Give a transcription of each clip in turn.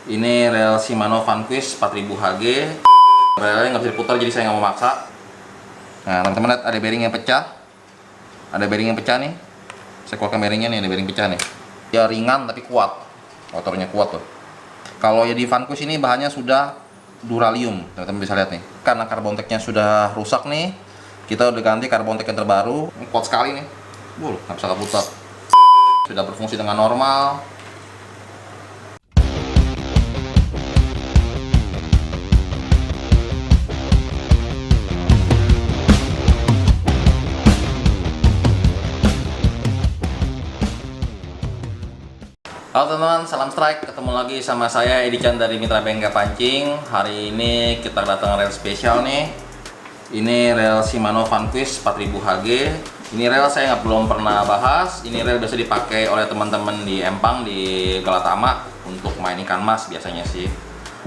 Ini rel Shimano Vanquish 4000 HG. Relnya nggak bisa diputar, jadi saya nggak mau maksa. Nah, teman-teman lihat ada bearing yang pecah. Ada bearing yang pecah nih. Saya keluarkan bearingnya nih, ada bearing pecah nih. Dia ringan tapi kuat. Motornya kuat tuh. Kalau ya di Vanquish ini bahannya sudah duralium, teman-teman bisa lihat nih. Karena karbon tag-nya sudah rusak nih, kita udah ganti karbon tag yang terbaru. Ini kuat sekali nih. Nggak bisa keputar. Sudah berfungsi dengan normal. Halo teman-teman, salam strike. Ketemu lagi sama saya Edi Chan dari Mitra Bengkel Pancing. Hari ini kita datang rel spesial nih. Ini rel Shimano Vanquish 4000 HG. Ini rel saya belum pernah bahas. Ini rel biasa dipakai oleh teman-teman di Empang, di Galatama untuk main ikan mas biasanya sih.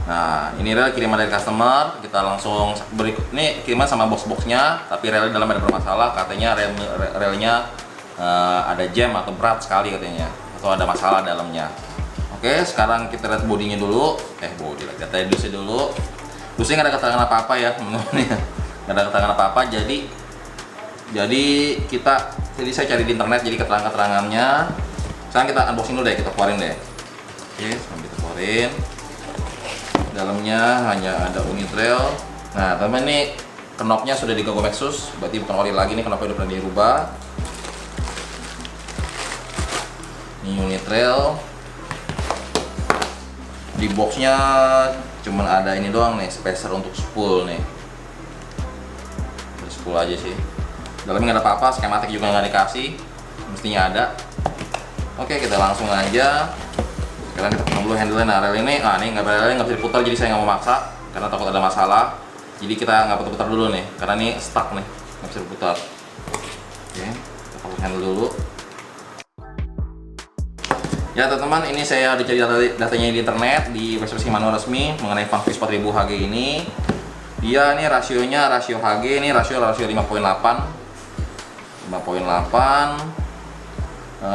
Nah, ini rel kiriman dari customer. Kita langsung berikut nih kiriman sama box-boxnya. Tapi rel dalam ada bermasalah. Katanya relnya ada jam atau berat sekali katanya, atau ada masalah dalamnya. Oke, sekarang kita lihat bodinya dulu. Bodi lagi, data dusnya dulu. Dusnya nggak ada keterangan apa-apa ya, teman-teman ya. Nggak ada keterangan apa-apa. Jadi saya cari di internet jadi keterangannya. Sekarang kita unboxing dulu deh, kita keluarin deh. Oke, sambil kita keluarin. Dalamnya hanya ada unit rel. Nah, teman-teman nih knopnya sudah digago Maxus, berarti bukan ori lagi nih, knopnya udah pernah dirubah. Ini unit rel. Di boxnya cuman ada ini doang nih, spacer untuk spool nih. Spool aja sih. Dalamnya nggak ada apa-apa, skematik juga nggak dikasih. Mestinya ada. Oke, kita langsung aja. Sekarang kita potong dulu handle-nya. Nah, rel ini, ini relnya nggak bisa diputar, jadi saya nggak mau maksa karena takut ada masalah. Jadi kita nggak putar-putar dulu nih, karena ini stuck nih, nggak bisa diputar. Oke, kita potong handle dulu. Ya teman-teman, ini saya udah cari datanya di internet, di website Shimano resmi mengenai Vanquish 4000 HG ini. Dia ini rasionya rasio HG, ini rasio 5.8.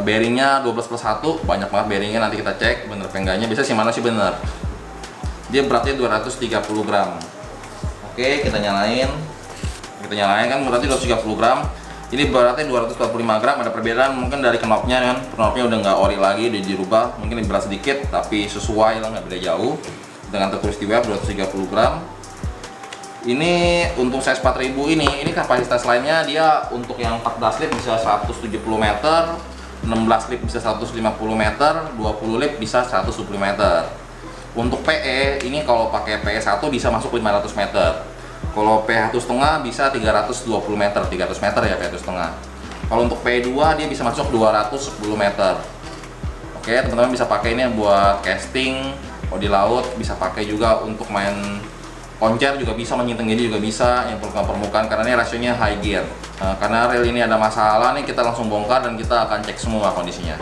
Bearingnya 12+1, banyak banget bearingnya, nanti kita cek bener apa enggaknya. Bisa Shimano sih bener. Dia beratnya 230 gram. Oke, kita nyalain. Kan berarti 230 gram. Ini beratnya 245 gram, ada perbedaan mungkin dari knopnya kan. Knopnya udah nggak ori lagi, udah dirubah. Mungkin berat sedikit, tapi sesuai lah, nggak beda jauh. Dengan tertulis di web 230 gram. Ini untuk size 4000 ini kapasitas lainnya dia untuk yang 14 lip bisa 170 meter, 16 lip bisa 150 meter, 20 lip bisa 170 meter. Untuk PE ini kalau pakai PE 1 bisa masuk 500 meter. Kalau P1,5 bisa 320 meter, 300 meter ya P1,5. Kalau untuk P2 dia bisa masuk 210 meter. Oke, teman-teman bisa pakai ini buat casting, kalau di laut bisa pakai juga untuk main koncer juga bisa, menyinteng ini juga bisa, yang permukaan karena ini rasionya high gear. Nah, karena rel ini ada masalah nih, kita langsung bongkar dan kita akan cek semua kondisinya.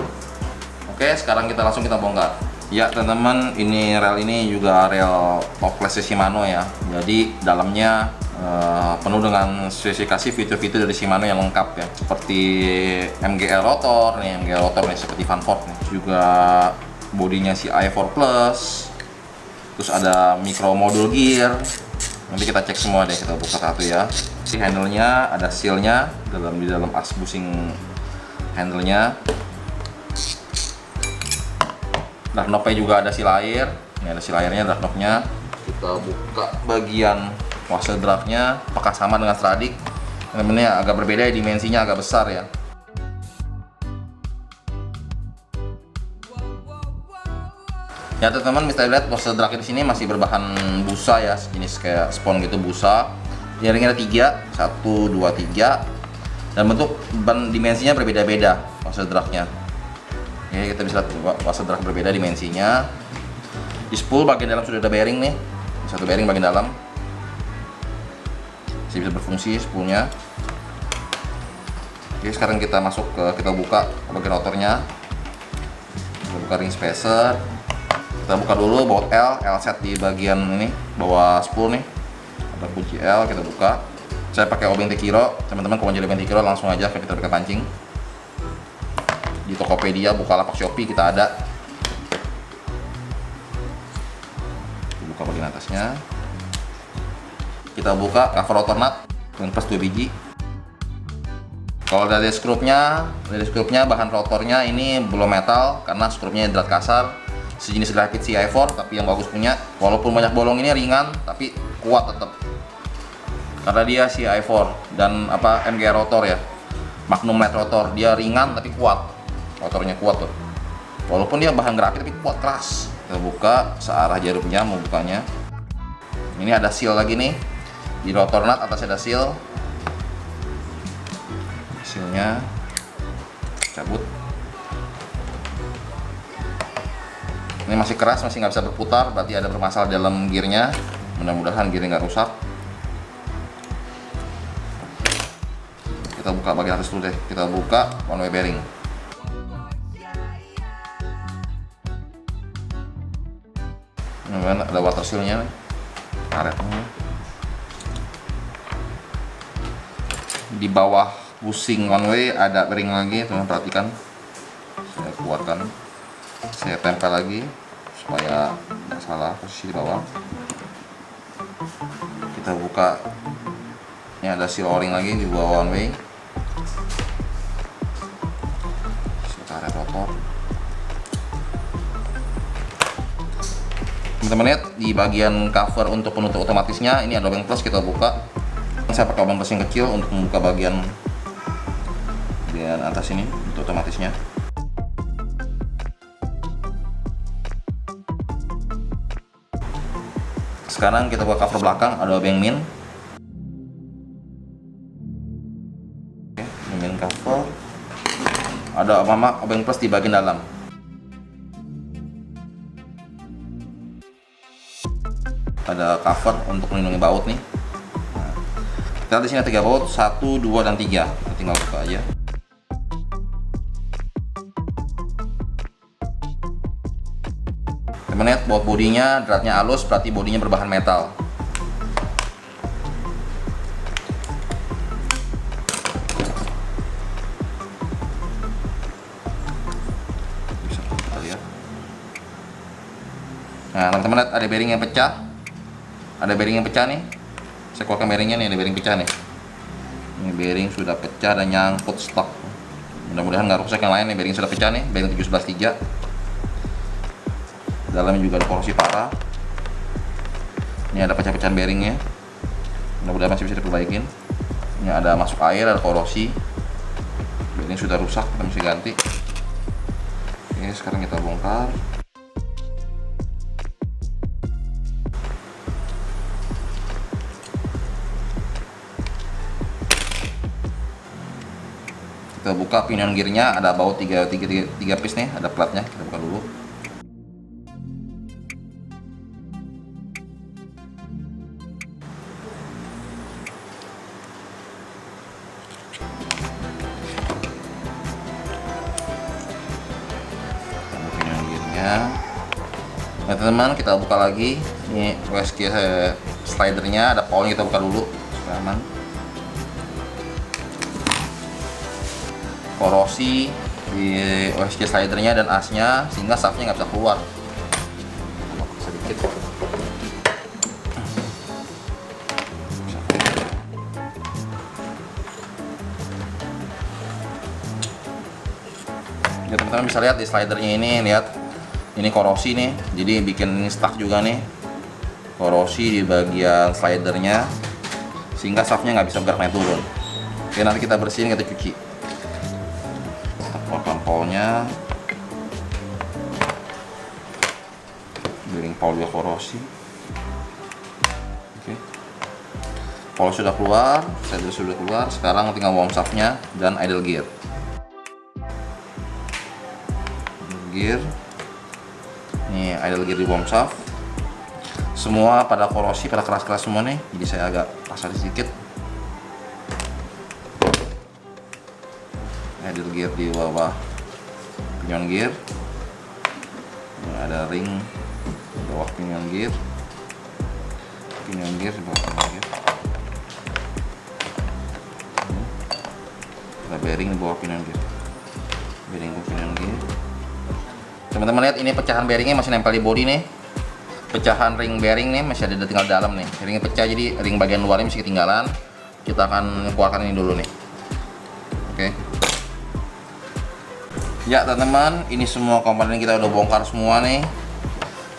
Oke, sekarang kita bongkar. Ya teman-teman, ini rel ini juga rel top class Shimano ya. Jadi dalamnya penuh dengan spesifikasi fitur-fitur dari Shimano yang lengkap ya. Seperti MGL rotor nih, seperti Vanford nih. Juga bodinya si i4 Plus. Terus ada micro modul gear. Nanti kita cek semua deh, kita buka satu ya. Di handle-nya ada seal-nya di dalam as bushing handle-nya. Dark knob-nya juga ada seal air. Ini ada seal airnya, dark knob-nya. Kita buka bagian washer draft-nya, apakah sama dengan Stradic. Ini agak berbeda ya, dimensinya agak besar ya. Ya teman-teman, bisa lihat washer draft di sini masih berbahan busa ya, jenis kayak spon gitu, busa. Jaringnya ada 3, 1, 2, 3. Dan bentuk dimensinya berbeda-beda washer draft-nya. Oke, kita bisa lihat washer draft berbeda dimensinya. Di spool bagian dalam sudah ada bearing nih, satu bearing bagian dalam. Masih bisa berfungsi spoolnya. Oke, sekarang kita buka bagian rotornya. Kita buka ring spacer. Kita buka dulu baut L set di bagian ini bawah spool nih. Ada kunci L, kita buka. Saya pakai obeng Tekiro, teman-teman kalau mau jadi obeng Tekiro langsung aja ke Mitra Bengkel Pancing. Di Tokopedia, Bukalapak, Shopee kita ada. buka bagian atasnya. Kita buka cover rotor nut dengan plus 2 biji. Kalau dari skrupnya bahan rotornya ini belum metal karena skrupnya hidrat kasar, sejenis grafit CI4 tapi yang bagus punya. Walaupun banyak bolong ini ringan tapi kuat tetap. Karena dia CI4 dan MGR rotor ya. Magnum Light rotor, dia ringan tapi kuat. Rotornya kuat tuh. Walaupun dia bahan grafit tapi kuat, keras. Kita buka searah jarumnya mau bukanya. Ini ada seal lagi nih. Di rotor nut atasnya ada seal. Sealnya cabut. Ini masih keras, masih nggak bisa berputar, berarti ada bermasalah dalam gearnya. Mudah-mudahan gearnya nggak rusak. Kita buka bagian atas dulu deh. Kita buka one way bearing. Ini ada water seal-nya, karetnya. Di bawah pusing one way ada bearing lagi, teman perhatikan. Saya keluarkan, saya tempel lagi supaya nggak salah posisi di bawah. Kita buka, ini ada seal o-ring lagi di bawah one way. Karet rotor. Teman-teman lihat di bagian cover untuk penutup otomatisnya ini ada lubang plus, kita buka. Saya pakai lubang plus yang kecil untuk membuka bagian atas ini untuk otomatisnya. Sekarang kita buka cover belakang, ada obeng min. Oke, min cover. Ada obeng plus di bagian dalam. Ada cover untuk melindungi baut nih. Nah, kita di sini ada 3 baut, 1, 2, dan 3. Kita tinggal buka aja. Teman lihat baut bodinya, dratnya halus, berarti bodinya berbahan metal. Bisa kita lihat. Nah, teman-teman lihat ada bearing yang pecah. Ada bearing yang pecah nih. Saya keluarkan bearingnya nih, ada bearing pecah nih. Ini bearing sudah pecah dan nyangkut stok. Mudah-mudahan nggak rusak yang lain nih. Bearing sudah pecah nih, bearing 713. Dalamnya juga ada korosi parah. Ini ada pecah-pecahan bearingnya. Mudah-mudahan masih bisa diperbaikin. Ini ada masuk air, ada korosi. Bearing sudah rusak, kita mesti ganti. Oke, sekarang kita bongkar. Kita buka pinion gearnya, ada baut 3 piece nih, ada platnya, kita buka dulu. Pinion gearnya. Nah teman-teman, kita buka lagi. Ini OSG slidernya, ada paulnya, kita buka dulu supaya aman. Korosi di OSG slidernya dan asnya sehingga shaftnya nggak bisa keluar. Sedikit. Ya teman-teman bisa lihat di slidernya ini, lihat ini korosi nih, jadi bikin stuck juga nih korosi di bagian slidernya sehingga shaftnya nggak bisa bergerak naik turun. Oke, nanti kita bersihin, kita cuci. Polnya, bearing pol juga korosi. Oke, pol sudah keluar, slider sudah keluar. Sekarang tinggal warm shaftnya dan idle gear. Ini idle gear di warm shaft. Semua pada korosi, pada keras-keras semua nih. Jadi saya agak pasar sedikit. Idle gear di bawah pinion gear. Ini ada ring di bawah pinion gear. Pinion gear di bawah pinion gear. Ada bearing di bawah pinion gear. Bearing di pinion gear. Teman-teman lihat ini pecahan bearingnya masih nempel di bodi nih. pecahan ring bearing nih masih ada tinggal dalam nih. Ringnya pecah jadi ring bagian luarnya masih ketinggalan. Kita akan keluarkan ini dulu nih. Oke. Ya teman-teman, ini semua komponen kita udah bongkar semua nih.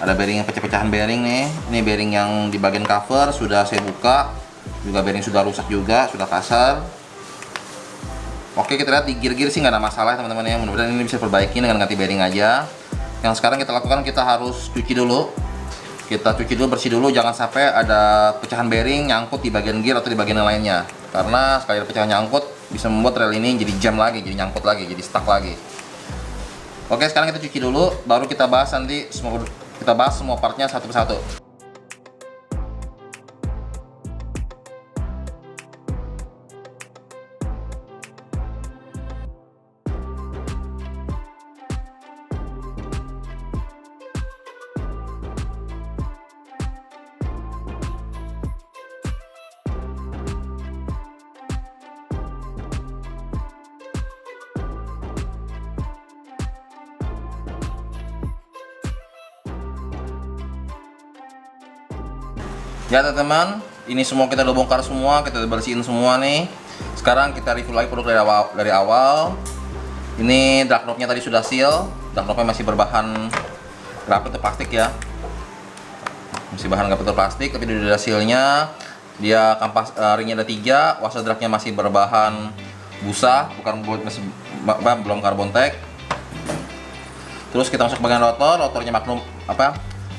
Ada bearing yang pecah-pecahan bearing nih. Ini bearing yang di bagian cover sudah saya buka. Juga bearing sudah rusak juga, sudah kasar. Oke, kita lihat di gear-gear sih nggak ada masalah teman-teman ya. Mudah-mudahan ini bisa perbaiki dengan ganti bearing aja. Yang sekarang kita lakukan, kita harus cuci dulu. Kita cuci dulu, bersih dulu, jangan sampai ada pecahan bearing nyangkut di bagian gear atau di bagian yang lainnya. Karena sekali ada pecahan nyangkut bisa membuat rel ini jadi jam lagi, jadi nyangkut lagi, jadi stuck lagi. Oke, sekarang kita cuci dulu, baru kita bahas nanti semua partnya satu persatu. Ya teman-teman, ini semua kita udah bongkar semua, kita udah bersihin semua nih. Sekarang kita review lagi produk dari awal. Ini drag knob-nya tadi sudah seal, drag knob-nya masih berbahan grafit atau plastik ya. Masih bahan grafit atau plastik, tapi udah seal-nya. Dia kampas ringnya ada 3, washer drag-nya masih berbahan busa, belum karbon tag. Terus kita masuk bagian rotor, rotornya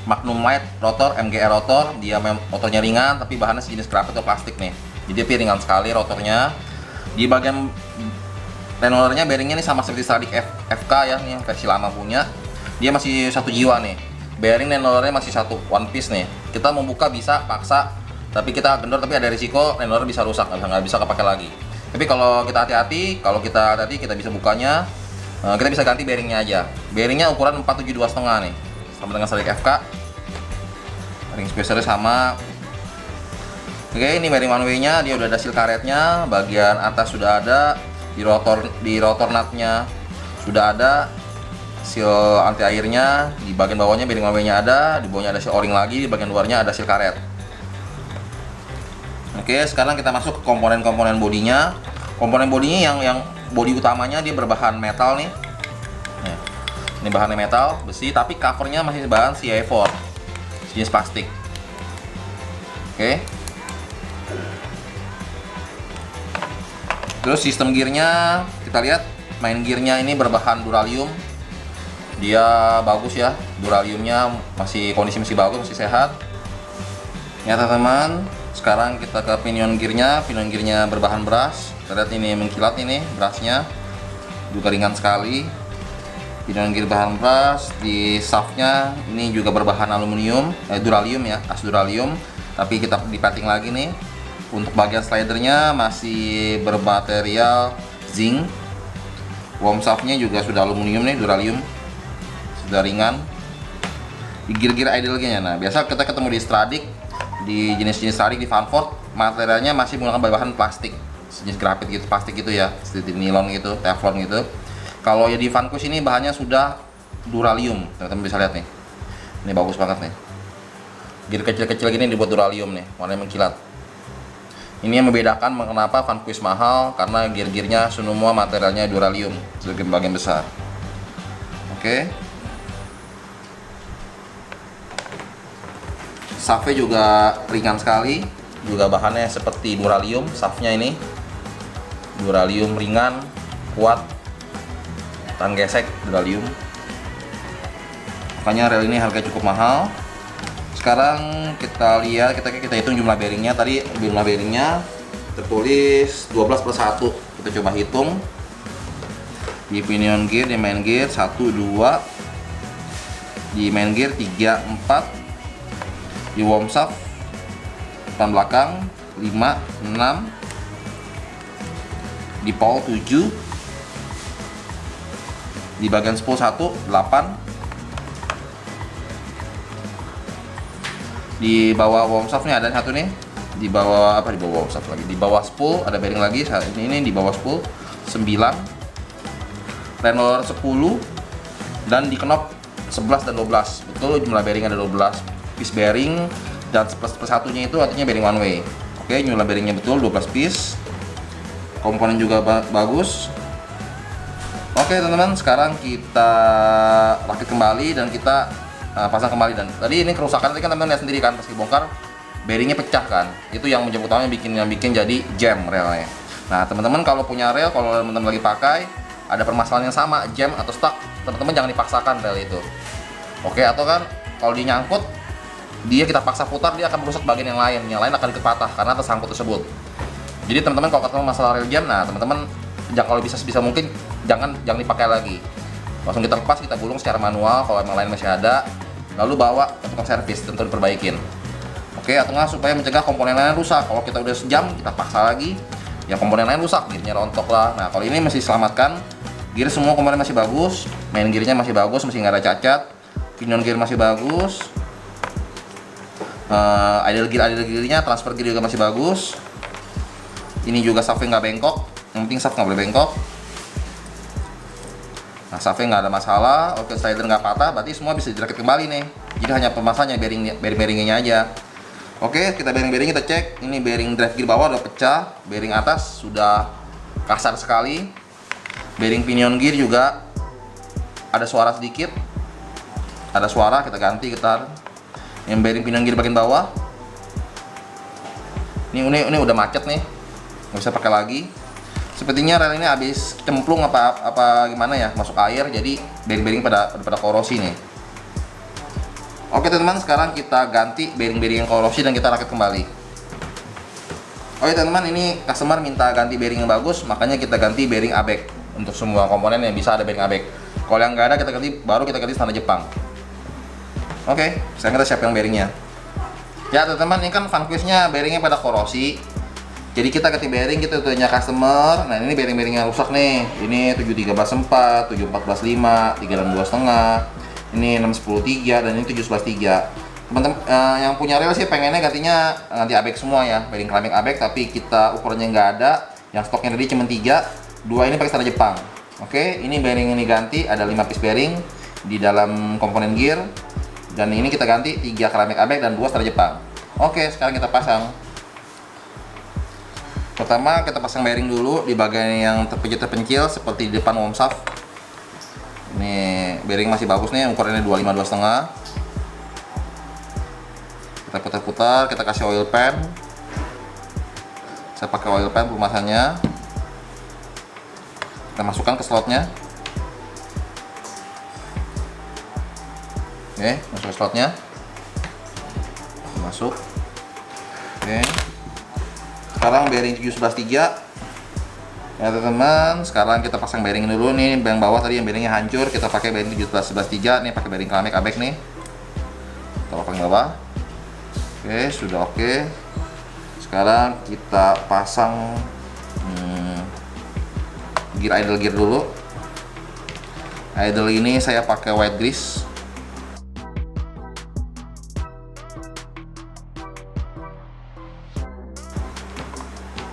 Magnum Light rotor, MGR rotor. Dia motornya ringan tapi bahannya sejenis grafit atau plastik nih. Jadi dia ringan sekali rotornya. Di bagian renollernya bearingnya nih sama seperti Stradic FK ya, nih versi lama punya. Dia masih satu jiwa nih. Bearing renollernya masih satu one piece nih. Kita mau buka bisa paksa, tapi kita kendor, tapi ada risiko renloller bisa rusak, nggak bisa kepake lagi. Tapi kalau kita hati-hati, kita bisa bukanya. Kita bisa ganti bearingnya aja. Bearingnya ukuran 472,5 nih, sama dengan Stradic FK. Ring spacernya sama. Oke, ini bearing one way nya, dia udah ada seal karetnya. Bagian atas sudah ada, di rotor nutnya sudah ada seal anti airnya. Di bagian bawahnya bearing one way nya ada, di bawahnya ada seal o-ring lagi, di bagian luarnya ada seal karet. Oke, sekarang kita masuk ke komponen-komponen bodinya. Komponen bodinya yang bodi utamanya dia berbahan metal nih. Ini bahannya metal, besi, tapi covernya masih bahan CA4, jenis plastik. Oke. Terus sistem gearnya, kita lihat main gearnya ini berbahan duralium. Dia bagus ya, duraliumnya kondisi masih bagus, masih sehat. Ya teman-teman, sekarang kita ke pinion gearnya. Pinion gearnya berbahan brass. Kita lihat ini mengkilat ini brassnya, juga ringan sekali. Pinion gear bahan brass. Di shaftnya ini juga berbahan aluminium, duralium ya, as duralium. Tapi kita dipating lagi nih. Untuk bagian slidernya masih bermaterial zinc. Worm shaftnya juga sudah aluminium nih, duralium, sudah ringan. Di gear-gear idle gearnya, nah biasa kita ketemu di Stradic, di jenis-jenis Stradic, di Vanford, materialnya masih menggunakan bahan plastik, jenis grafit gitu, plastik gitu ya, seperti nilon gitu, teflon gitu. Kalau ya di Vanquish ini bahannya sudah duralium, teman-teman bisa lihat nih. Ini bagus banget nih. Gear kecil-kecil gini dibuat duralium nih, warnanya mengkilat. Ini yang membedakan mengapa Vanquish mahal, karena gear-gearnya semua materialnya duralium sebagai bagian besar. Oke. Shaftnya juga ringan sekali, juga bahannya seperti duralium. Shaftnya ini duralium ringan, kuat, tahan gesek, duralium. Makanya rel ini harga cukup mahal. Sekarang kita lihat, kita hitung jumlah bearingnya. Tadi jumlah bearingnya tertulis 12/1. Kita coba hitung. Di pinion gear, di main gear 1, 2. Di main gear 3, 4. Di worm shaft depan belakang 5, 6. Di pawl 7. Di bagian spool 1, 8. Di bawah worm shaft nih ada satu nih. Di bawah worm shaft lagi. Di bawah spool ada bearing lagi. Ini di bawah spool 9. Renloller 10. Dan di knob 11 dan 12. Betul, jumlah bearing ada 12. piece bearing, dan plus satunya itu artinya bearing one way. Oke, nyulam bearingnya betul 12 piece. Komponen juga bagus. Oke teman-teman, sekarang kita rakit kembali dan kita pasang kembali. Dan tadi ini kerusakan tadi kan teman-teman lihat sendiri kan, pas dibongkar bearingnya pecah kan. Itu yang menjadi utamanya yang bikin jadi jam relnya. Nah teman-teman kalau punya rel, kalau teman-teman lagi pakai ada permasalahan yang sama, jam atau stuck, teman-teman jangan dipaksakan rel itu. Oke, atau kan kalau dia nyangkut, kita paksa putar, dia akan merusak bagian yang lain akan patah karena tersangkut tersebut. Jadi teman-teman kalau ketemu masalah rel jam, nah teman-teman kalau bisa mungkin jangan dipakai lagi, langsung kita lepas, kita gulung secara manual kalau emang lain masih ada, lalu bawa ke tukang servis, tentu diperbaikin. Oke, atau nggak supaya mencegah komponen lain rusak. Kalau kita udah sejam kita paksa lagi, yang komponen lain rusak, gearnya rontok lah. Nah kalau ini masih diselamatkan, gear semua komponen masih bagus, main gearnya masih bagus, masih nggak ada cacat, pinion gear masih bagus, idle gearnya, transfer gear juga masih bagus. Ini juga shaftnya nggak bengkok, yang penting shaft nggak boleh bengkok. Nah shaftnya nggak ada masalah, oke, slider nggak patah, berarti semua bisa dirakit kembali nih. Jadi hanya permasalahannya bearingnya aja. Oke, kita bearing kita cek. Ini bearing drive gear bawah udah pecah, bearing atas sudah kasar sekali, bearing pinion gear juga ada suara sedikit, ada suara, kita ganti gitar. Yang bearing pinion gear bagian bawah, ini udah macet nih, nggak bisa pakai lagi. Sepertinya rel ini habis cemplung apa gimana ya, masuk air, jadi bearing pada korosi nih. Oke teman-teman, sekarang kita ganti bearing yang korosi dan kita rakit kembali. Oke teman-teman, ini customer minta ganti bearing yang bagus, makanya kita ganti bearing ABEK untuk semua komponen yang bisa ada bearing ABEK. Kalau yang nggak ada baru kita ganti standar Jepang. Oke, sekarang kita siap yang bearingnya. Ya teman-teman, ini kan vanquistnya bearingnya pada korosi, jadi kita ganti bearing, kita tanya customer. Nah ini bearing yang rusak nih, ini 713/4, 714/5, 362/5, ini 610/3, dan ini 711/3. Teman-teman yang punya rel sih pengennya gantinya ganti ABEK semua ya, bearing keramik ABEK, tapi kita ukurannya nggak ada, yang stoknya tadi cuma 3, 2 ini pakai standar Jepang. Oke, ini bearing ini ganti, ada 5 piece bearing di dalam komponen gear, dan ini kita ganti 3 keramik ABEK dan 2 standar Jepang. Oke, sekarang kita pasang. Pertama kita pasang bearing dulu di bagian yang terpencil seperti di depan worm shaft. Ini bearing masih bagus nih, ukurannya 25 2,5. Kita putar-putar, kita kasih oil pan. Saya pakai oil pan pemasannya. Kita masukkan ke slotnya. Oke, masuk ke slotnya. Masuk. Oke. Sekarang bearing 711/3. Ya teman-teman, sekarang kita pasang bearing dulu nih. Yang bawah tadi yang bearingnya hancur, kita pakai bearing 711/3 nih, pakai bearing keramik ABEK nih. Kita pasang bawah. Oke, sudah oke. Sekarang kita pasang idle gear dulu. Idle ini saya pakai white grease.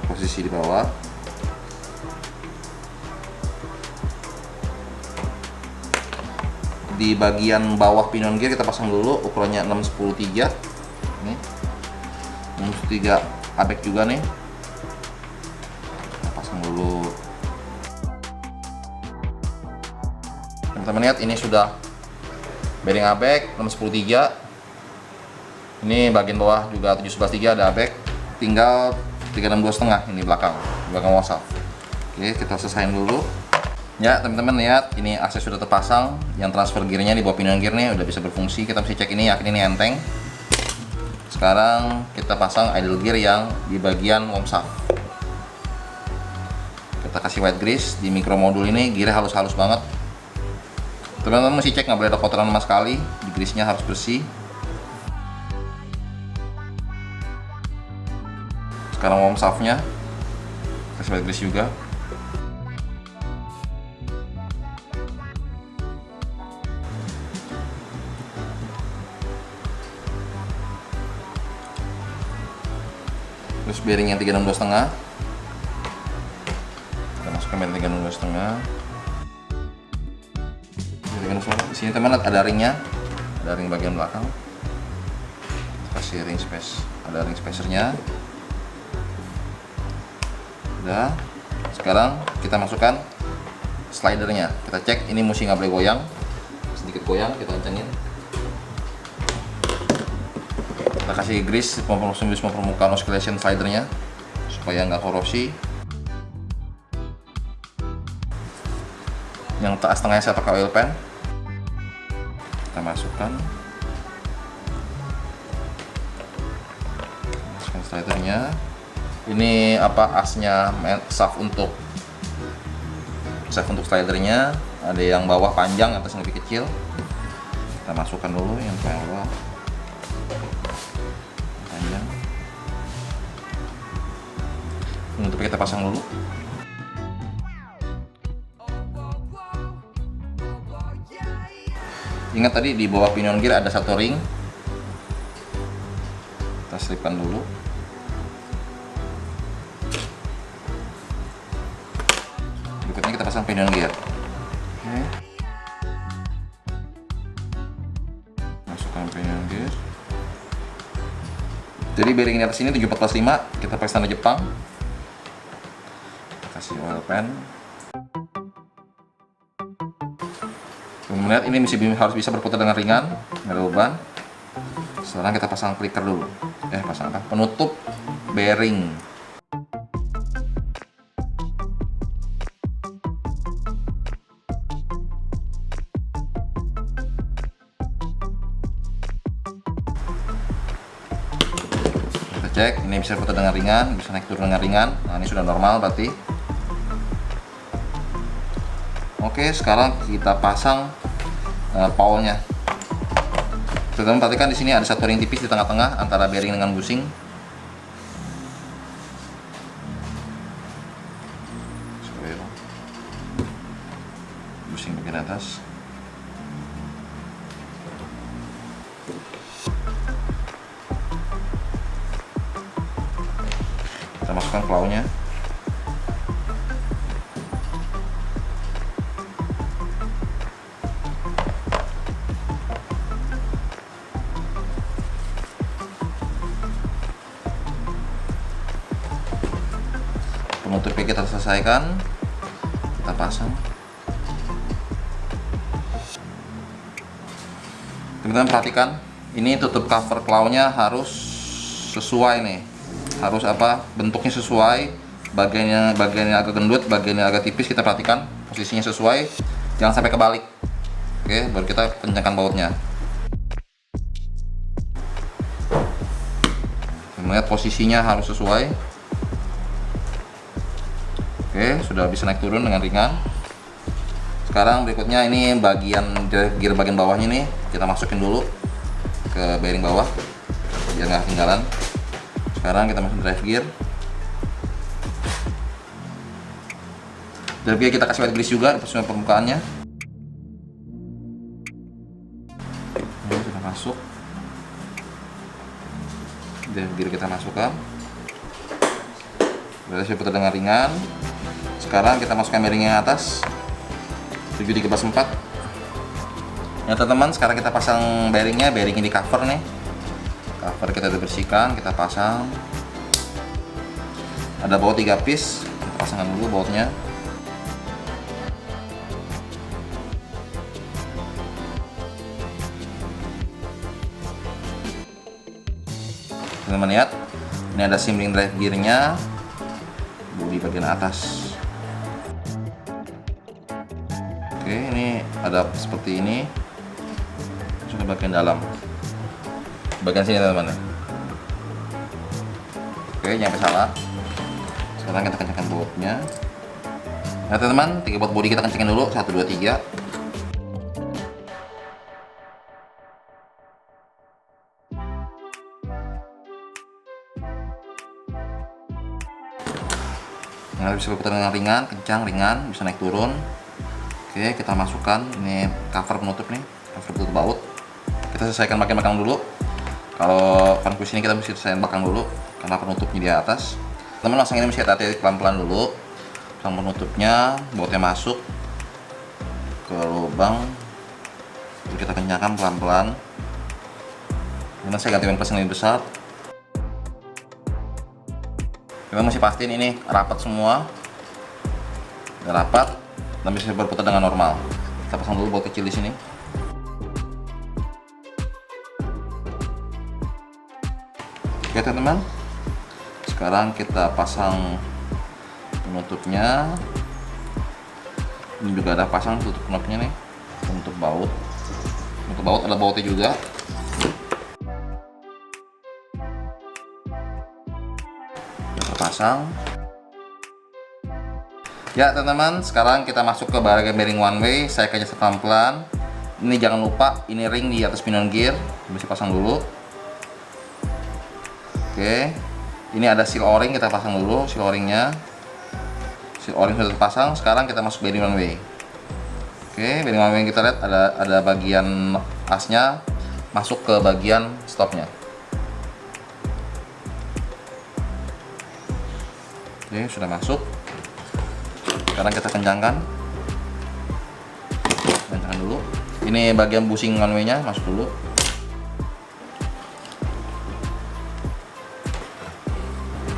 Posisi di bawah. Di bagian bawah pinion gear kita pasang dulu, ukurannya 610/3. Ini 610/3 ABEK juga nih. Kita pasang dulu. Teman-teman lihat, ini sudah bearing ABEK 610/3. Ini bagian bawah juga 711/3 ada ABEK. Tinggal 362/5 ini belakang worm shaft. Oke, kita selesain dulu. Ya teman-teman lihat, ini akses sudah terpasang, yang transfer gearnya di bawah pinion gear nih udah bisa berfungsi. Kita mesti cek ini, yakin ini enteng. Sekarang kita pasang idle gear yang di bagian worm shaft. Kita kasih white grease di micro modul ini, gearnya halus-halus banget. Teman-teman mesti cek, nggak boleh ada kotoran sama sekali, di grease-nya harus bersih. Sekarang worm shaft-nya kasih white grease juga. Terus bearing yang 362/5, kita masukkan bearing 362/5. Di sini teman lihat ada ringnya, ada ring bagian belakang. kasih ring space, ada ring spacernya. Udah. Sekarang kita masukkan slidernya. Kita cek ini musi nggak boleh goyang. Sedikit goyang, kita kencengin. Kita kasih grease permukaan oscillation slidernya supaya nggak korosi. Yang tengahnya saya pakai oil pan. Kita masukkan slidernya. Ini apa, asnya shaft untuk slidernya. Ada yang bawah panjang, atas yang lebih kecil. Kita masukkan dulu yang paling bawah panjang. Untuk kita pasang dulu. Ingat tadi di bawah pinion gear ada satu ring. Kita selipkan dulu. Berikutnya kita pasang pinion gear. Oke. Masukkan pinion gear. Jadi bearing di atas ini 7445, kita pakai standar Jepang. Kita kasih oil pan. Kemudian ini harus bisa berputar dengan ringan, nggak ada beban. Sekarang kita pasang clicker dulu. Pasang apa? Penutup bearing. Kita cek, ini bisa berputar dengan ringan, bisa naik turun dengan ringan. Nah, ini sudah normal berarti. Oke, sekarang kita pasang paulnya. Teman-teman perhatikan di sini ada satu ring tipis di tengah-tengah antara bearing dengan bushing. Bushing bagian atas. Kita masukkan clawnya. Penutupnya kita selesaikan, kita pasang. Teman-teman perhatikan, ini tutup cover clawnya harus sesuai nih, harus apa, bentuknya sesuai, bagian yang agak gendut, bagian yang agak tipis kita perhatikan posisinya sesuai, jangan sampai kebalik. Oke, baru kita kencangkan bautnya. Melihat posisinya harus sesuai. Oke, sudah bisa naik turun dengan ringan. Sekarang berikutnya ini bagian gear bagian bawahnya nih, kita masukin dulu ke bearing bawah biar nggak ketinggalan. Sekarang kita masukin drive gear. Drive gear kita kasih white grease juga di posisi permukaannya. Ini sudah masuk. Drive gear kita masukkan. Berarti putar dengan ringan. Sekarang kita masukkan bearing yang atas 7314. Ya teman-teman, sekarang kita pasang bearingnya. Bearing ini cover nih. Cover kita udah bersihkan, kita pasang. Ada baut 3 piece. Kita pasangkan dulu bautnya. Teman-teman lihat, ini ada sim ring drive gearnya di bagian atas. Oke, ini ada seperti ini. Masuk ke bagian dalam, bagian sini teman-teman. Oke, jangan sampai salah. Sekarang kita kencangkan bautnya. Nah teman-teman, 3 baut bodi kita kencangin dulu, 1, 2, 3. Nah, bisa berputar dengan ringan, kencang, ringan, bisa naik turun. Oke, kita masukkan ini cover penutup nih, cover penutup baut. Kita selesaikan bagian belakang dulu. Kalau fankus ini kita mesti selesaikan belakang dulu karena penutupnya di atas. Teman-teman, pasang ini mesti hati-hati pelan-pelan dulu. Pasang penutupnya, bautnya masuk ke lubang. Lalu kita kencangkan pelan-pelan. Kemudian saya ganti plus yang lebih besar. Kita mesti pastiin ini rapat semua. Udah rapat dan bisa berputar dengan normal. Kita pasang dulu baut kecil di sini. Oke teman-teman, sekarang kita pasang penutupnya. Ini juga ada pasang tutup knopnya nih untuk baut. Untuk baut ada bautnya juga. Sudah terpasang. Ya teman-teman, sekarang kita masuk ke bagian bearing one way. Saya kasih pelan-pelan. Ini jangan lupa, ini ring di atas pinion gear, bisa pasang dulu. Oke, ini ada seal o-ring, kita pasang dulu seal o-ringnya. Seal o-ring sudah terpasang. Sekarang kita masuk bearing one way. Oke, bearing one way kita lihat ada bagian asnya masuk ke bagian stopnya. Oke, sudah masuk. Sekarang kita kencangkan dulu. Ini bagian bushing one way nya masuk dulu.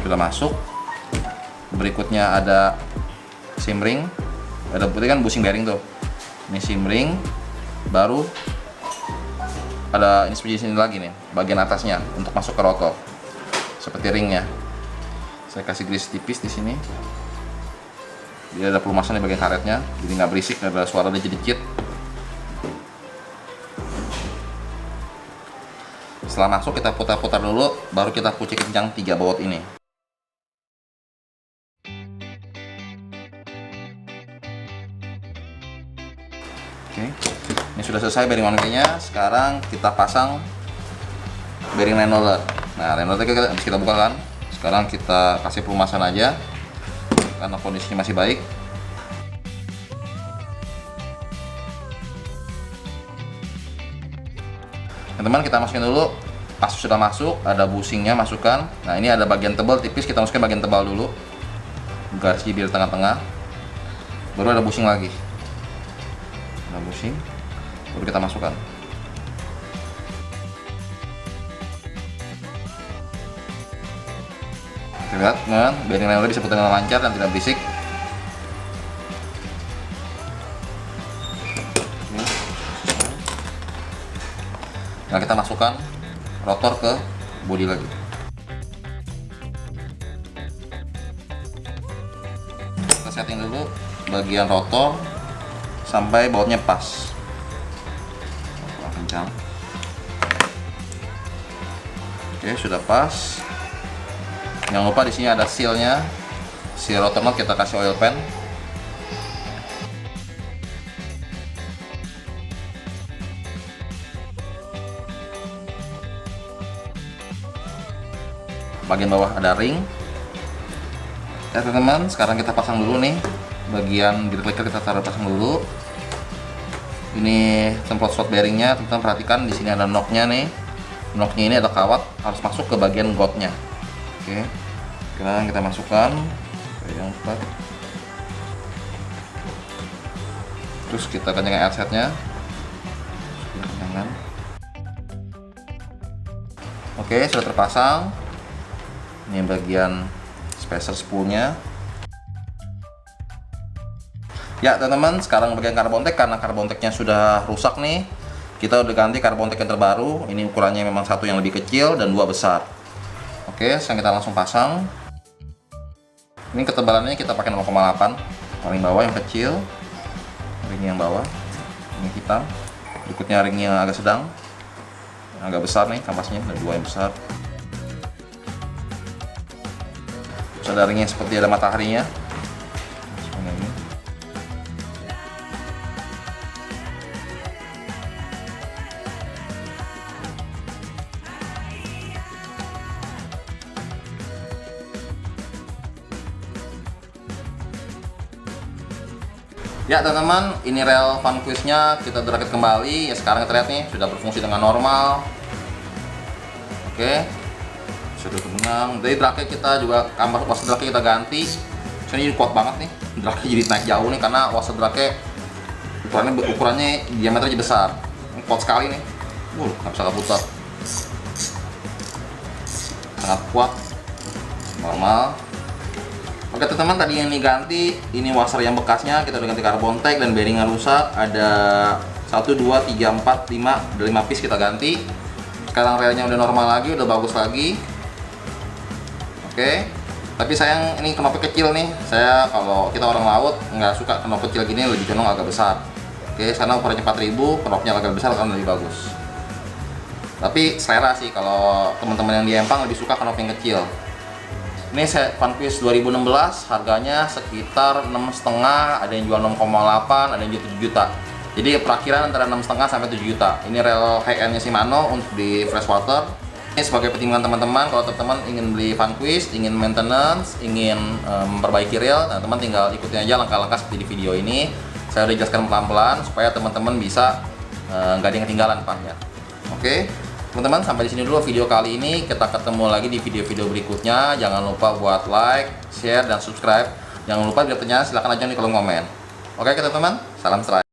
Sudah masuk. Berikutnya ada sim ring. Ada putih kan bushing bearing tuh. Ini sim ring. Baru ada ini seperti sini lagi nih, bagian atasnya untuk masuk ke rotor. Seperti ringnya. Saya kasih grease tipis di sini. Dia ada pelumasan di bagian karetnya, jadi nggak berisik, nggak ada suara dikit-dikit. Setelah masuk kita putar-putar dulu, baru kita kunci kencang 3 baut ini. Oke, ini sudah selesai bearing one way-nya. Sekarang kita pasang bearing line roller. Nah, line roller habis kita buka kan. Sekarang kita kasih pelumasan aja karena kondisinya masih baik. Teman-teman, kita masukin dulu. Pas sudah masuk, ada bushingnya masukkan. Nah, ini ada bagian tebal tipis, kita masukin bagian tebal dulu. Garisnya biar tengah-tengah. Baru ada bushing lagi. Ada bushing, baru kita masukkan. Lihat kan, bearing line bisa putar dengan lancar dan tidak berisik. Nah, kita masukkan rotor ke bodi lagi. Kita setting dulu bagian rotor sampai bautnya pas. Kencang. Oke, sudah pas. Jangan lupa di sini ada sealnya, seal rotor knot, kita kasih oil pan. Bagian bawah ada ring. Ya teman-teman, sekarang kita pasang dulu nih bagian gear clicker, kita taruh pasang dulu. Ini semprot slot bearingnya, teman-teman perhatikan di sini ada knocknya nih. Knocknya ini ada kawat, harus masuk ke bagian godnya. Oke, sekarang kita masukkan yang 4. Terus kita kencangkan air setnya. Oke, sudah terpasang. Ini bagian spacer spoolnya. Ya teman-teman, sekarang bagian karbon tek, karena karbon teknya sudah rusak nih, kita udah ganti karbon tek yang terbaru. Ini ukurannya memang satu yang lebih kecil dan 2 besar. Oke, sekarang kita langsung pasang. Ini ketebalannya kita pakai 0,8. Paling bawah yang kecil, ring yang bawah, ini hitam. Berikutnya ring yang agak sedang, yang agak besar nih kampasnya, ada 2 yang besar. Terus ada ring yang seperti ada mataharinya. Ini. Ya teman-teman, ini rel vanquisnya kita udah rakit kembali. Ya sekarang kita lihat nih sudah berfungsi dengan normal. Oke, sudah tenang. Dari drake kita juga, kamar washer drake kita ganti. Ini kuat banget nih, drake jadi naik jauh nih karena washer drake ukurannya diameternya besar. Ini kuat sekali nih. Nggak bisa keputar. sangat kuat, normal. Oke teman-teman, tadi yang diganti ini washer yang bekasnya kita udah ganti karbon tag dan bearingnya rusak. Ada 1, 2, 3, 4, 5, ada 5 piece kita ganti. Sekarang relnya udah normal lagi, udah bagus lagi. Oke, tapi sayang ini knopnya kecil nih. Saya kalau kita orang laut nggak suka knop kecil gini, lebih condong agak besar. Oke, sana ukurannya 4000, knopnya agak besar kan lebih bagus. Tapi selera sih, kalau teman-teman yang di Empang lebih suka knop yang kecil. Ini set Vanquish 2016, harganya sekitar 6,5, ada yang jual 6,8, ada yang jual 7 juta. Jadi perakhiran antara 6,5 sampai 7 juta. Ini rel high-end-nya Shimano untuk di freshwater. Ini sebagai pertimbangan teman-teman, kalau teman-teman ingin beli Vanquish, ingin maintenance, ingin memperbaiki rel, teman-teman tinggal ikutin aja langkah-langkah seperti di video ini. Saya udah jelaskan pelan-pelan supaya teman-teman bisa nggak ada yang ketinggalan pahnya. Oke. Teman-teman, sampai di sini dulu video kali ini. Kita ketemu lagi di video-video berikutnya. Jangan lupa buat like, share, dan subscribe. Jangan lupa bila pertanyaan silahkan aja di kolom komen. Oke teman-teman, salam serai.